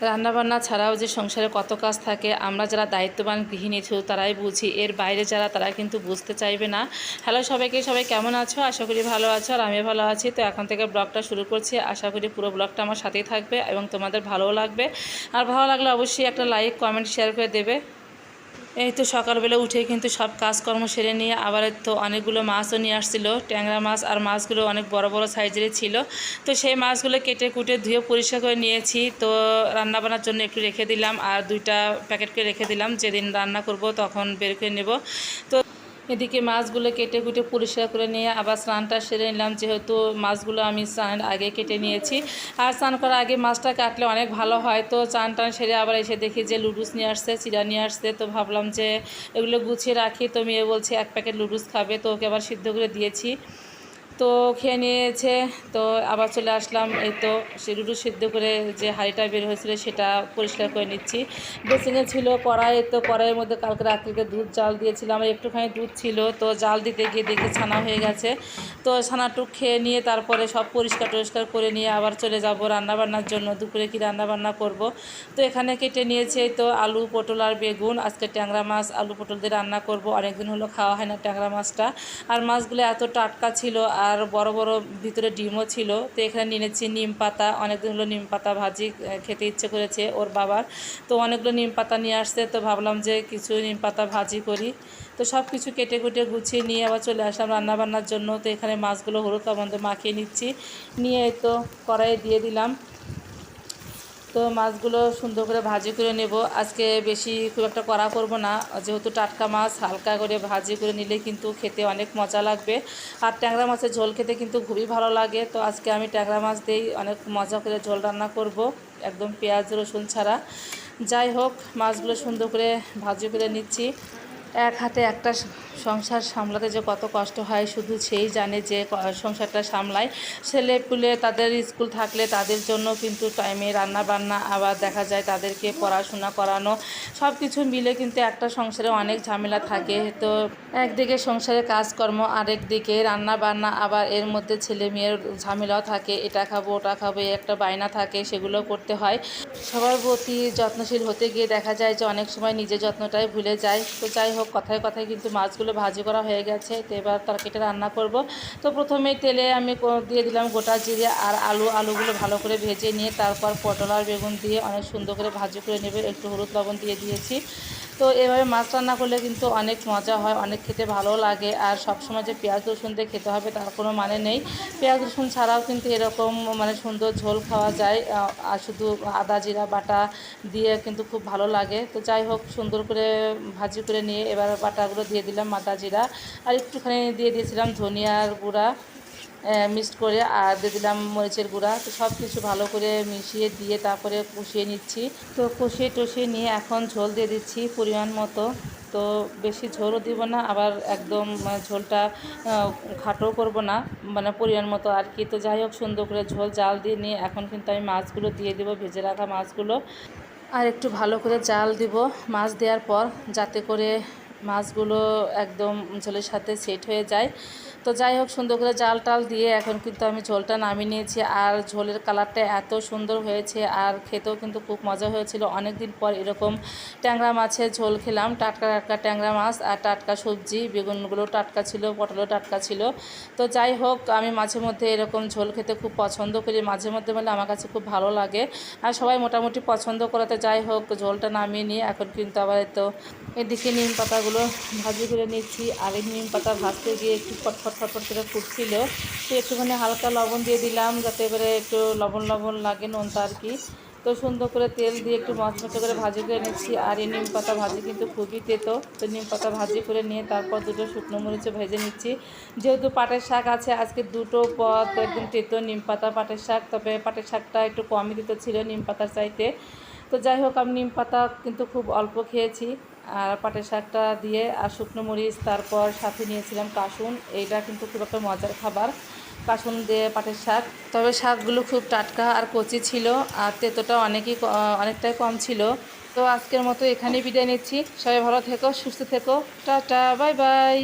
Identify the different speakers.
Speaker 1: রান্নাবান্না ছাড়াও যে সংসারে কত কাজ থাকে আমরা যারা দায়িত্ববান গৃহিণী তারাই বুঝি, এর বাইরে যারা তারা কিন্তু বুঝতে চাইবে না। হ্যালো সবাইকে, সবাই কেমন আছো? আশা করি ভালো আছো আর আমি ভালো আছি। তো এখন থেকে ব্লগটা শুরু করছি, আশা করি পুরো ব্লগটা আমার সাথেই থাকবে এবং তোমাদের ভালোও লাগবে। আর ভালো লাগলে অবশ্যই একটা লাইক কমেন্ট শেয়ার করে দেবে। এই তো সকালবেলা উঠে কিন্তু সব কাজকর্ম সেরে নিয়ে আবার তো অনেকগুলো মাছও নিয়ে আসছিলো, ট্যাংরা মাছ, আর মাছগুলো অনেক বড় বড় সাইজেরই ছিল। তো সেই মাছগুলো কেটে কুটে ধুয়ে পরিষ্কার করে নিয়েছি। তো রান্নাবান্নার জন্য একটু রেখে দিলাম আর 2টা প্যাকেট করে রেখে দিলাম, যেদিন রান্না করব তখন বের করে নেব। তো এদিকে মাছগুলো কেটে কুটে পরিষ্কার করে নিয়ে আবার স্নানটা সেরে নিলাম, যেহেতু মাছগুলো আমি স্নানের আগে কেটে নিয়েছি। আর স্নান করার আগে মাছটা কাটলে অনেক ভালো হয়। তো চান টান সেরে আবার এসে দেখি যে লুডুস নিয়ে আসছে, চিড়া নিয়ে আসছে। তো ভাবলাম যে এগুলো গুছিয়ে রাখি। তো মেয়ে বলছে 1 প্যাকেট লুডুস খাবে, তো ওকে আবার সিদ্ধ করে দিয়েছি। তো খেয়ে নিয়েছে। তো আবার চলে আসলাম, এই তো সে লুডুস সিদ্ধ করে যে হাঁড়িটা বের হয়েছিল সেটা পরিষ্কার করে নিচ্ছি। বেসিনে ছিল কড়াই, তো কড়াইয়ের মধ্যে কালকে রাত্রিতে দুধ জাল দিয়েছিলাম, আর একটুখানি দুধ ছিল। তো জাল দিতে গিয়ে দেখি ছানা হয়ে গেছে। তো ছানাটুক খেয়ে নিয়ে তারপরে সব পরিষ্কার টরিষ্কার করে নিয়ে আবার চলে যাব রান্নাবান্নার জন্য। দুপুরে কি রান্নাবান্না করব। তো এখানে কেটে নিয়েছে তো আলু, পটল আর বেগুন। আজকে ট্যাংরা মাছ আলু পটল দিয়ে রান্না করব, অনেকদিন হলো খাওয়া হয় না ট্যাংরা মাছটা। আর মাছগুলো এত টাটকা ছিল আর বড় বড় ভিতরে ডিমও ছিল। তো এখানে নিয়েছি নিম পাতা, অনেকদিন হলো নিম পাতা ভাজি খেতে ইচ্ছে করেছে ওর বাবার। তো অনেকগুলো নিম পাতা নিয়ে আসছে, তো ভাবলাম যে কিছু নিম পাতা ভাজি করি। তো সব কিছু কেটে কুটে গুছিয়ে নিয়ে আবার চলে আসলাম রান্নাবান্নার জন্য। তো এখানে মাছগুলো হলুদ লবণ দিয়ে মাখিয়ে নিচ্ছি, নিয়ে তো কড়াইয়ে দিয়ে দিলাম। তো মাছগুলো সুন্দর করে ভাজি করে নেব। আজকে বেশি খুব একটা কড়া করব না, যেহেতু টাটকা মাছ হালকা করে ভাজি করে নিলে কিন্তু খেতে অনেক মজা লাগবে। আর ট্যাংরা মাছের ঝোল খেতে কিন্তু খুবই ভালো লাগে। তো আজকে আমি ট্যাংরা মাছ দিয়েই অনেক মজা করে ঝোল রান্না করব, একদম পেঁয়াজ রসুন ছাড়া। যাই হোক, মাছগুলো সুন্দর করে ভাজি করে নিচ্ছি। এক হাতে একটা সংসার সামলাতে যে কত কষ্ট হয় শুধু সেই জানে যে সংসারটা সামলায়। ছেলে পুলে তাদের স্কুল থাকলে তাদের জন্য কিন্তু টাইমে রান্না বান্না, আবার দেখা যায় তাদেরকে পড়াশোনা করানো, সব কিছু মিলে কিন্তু একটা সংসারে অনেক ঝামেলা থাকে। তো একদিকে সংসারে কাজকর্ম, আরেক দিকে রান্না বান্না, আবার এর মধ্যে ছেলে মেয়ের ঝামেলাও থাকে, এটা খাবো ওটা খাবো, একটা বায়না থাকে, সেগুলো করতে হয়। সবার প্রতি যত্নশীল হতে গিয়ে দেখা যায় যে অনেক সময় নিজের যত্নটাই ভুলে যায়। তো যাই হোক, কথায় কথায় কিন্তু মাছগুলো ভাজি করা হয়ে গেছে। তো এবার তরকারিটা রান্না করব। তো প্রথমেই তেলে আমি দিয়ে দিলাম গোটা জিরে আর আলুগুলো ভালো করে ভেজে নিয়ে তারপর পটল আর বেগুন দিয়ে অনেক সুন্দর করে ভাজি করে নেবে, একটু হলুদ লবণ দিয়ে দিয়েছি। তো এভাবে মাছ রান্না করলে কিন্তু অনেক মজা হয়, অনেক খেতে ভালো লাগে। আর সবসময় যে পেঁয়াজ রসুন দিয়ে খেতে হবে তার কোনো মানে নেই, পেঁয়াজ রসুন ছাড়াও কিন্তু এরকম সুন্দর ঝোল খাওয়া যায়। আর শুধু আদা জিরা বাটা দিয়ে কিন্তু খুব ভালো লাগে। তো যাই হোক, সুন্দর করে ভাজি করে নিয়ে এবার বাটাগুলো দিয়ে দিলাম, আদা জিরা আর একটুখানি দিয়ে দিয়েছিলাম ধনিয়ার গুঁড়া মিক্সড করে, আর দিয়ে দিলাম মরিচের গুঁড়া। তো সব কিছু ভালো করে মিশিয়ে দিয়ে তারপরে কষিয়ে নিচ্ছি। তো কষিয়ে টষিয়ে নিয়ে এখন ঝোল দিয়ে দিচ্ছি পরিমাণ মতো। তো বেশি ঝোলও দিব না, আবার একদম ঝোলটা খাটোও করব না, পরিমাণ মতো আর কি। তো যাই হোক, সুন্দর করে ঝোল জাল দিয়ে নিয়ে এখন কিন্তু আমি মাছগুলো দিয়ে দেবো, ভেজে রাখা মাছগুলো। আর একটু ভালো করে জাল দিব মাছ দেওয়ার পর, যাতে করে মাছগুলো একদম ঝোলের সাথে সেট হয়ে যায়। তো যাই হোক, সুন্দর করে জাল টাল দিয়ে এখন কিন্তু আমি ঝোলটা নামিয়ে নিয়েছি। আর ঝোলের কালারটা এত সুন্দর হয়েছে আর খেতেও কিন্তু খুব মজা হয়েছিল। অনেক দিন পর এরকম ট্যাংরা মাছের ঝোল খেলাম, টাটকা টাটকা ট্যাংরা মাছ আর টাটকা সবজি, বেগুনগুলো টাটকা ছিল, পটলও টাটকা ছিল। তো যাই হোক, আমি মাঝে মধ্যে এরকম ঝোল খেতে খুব পছন্দ করি, মাঝে মধ্যে বলে আমার কাছে খুব ভালো লাগে আর সবাই মোটামুটি পছন্দ করাতে। যাই হোক, ঝোলটা নামিয়ে নিয়ে এখন কিন্তু আবার তো এদিকে নিম পাতাগুলো ভাজি করে নিচ্ছি। আর এই নিম পাতা ভাজতে গিয়ে একটু ফটফট ফটফট করে ফুটছিল, তো একটুখানি হালকা লবণ দিয়ে দিলাম যাতে করে একটু লবণ লবণ লাগে, নোনতা আর কি। তো সুন্দর করে তেল দিয়ে একটু মচমচে করে ভাজি করে নিচ্ছি। আর এই নিম পাতা ভাজি কিন্তু খুবই তেতো। তো নিম পাতা ভাজি করে নিয়ে তারপর 2টো শুকনো মরিচে ভেজে নিচ্ছি। যেহেতু পাটের শাক আছে, আজকে 2টো পদ একদম তেতো, নিম পাতা পাটের শাক, তবে পাটের শাকটা একটু কমই তেতো ছিল নিম পাতার চাইতে। তো যাই হোক, আমি নিম পাতা কিন্তু খুব অল্প খেয়েছি আর পাটের শাকটা দিয়ে, আর শুকনো মরিচ, তারপর সাথে নিয়েছিলাম কাসুন। এইটা কিন্তু খুব একটা মজার খাবার, কাসুন দিয়ে পাটের শাক। তবে শাকগুলো খুব টাটকা আর কচি ছিল, আর তেতোটা অনেকটাই কম ছিল। তো আজকের মতো এখানেই বিদায় নিচ্ছি। সবাই ভালো থেকো, সুস্থ থেকো, টাটা, বাই বাই।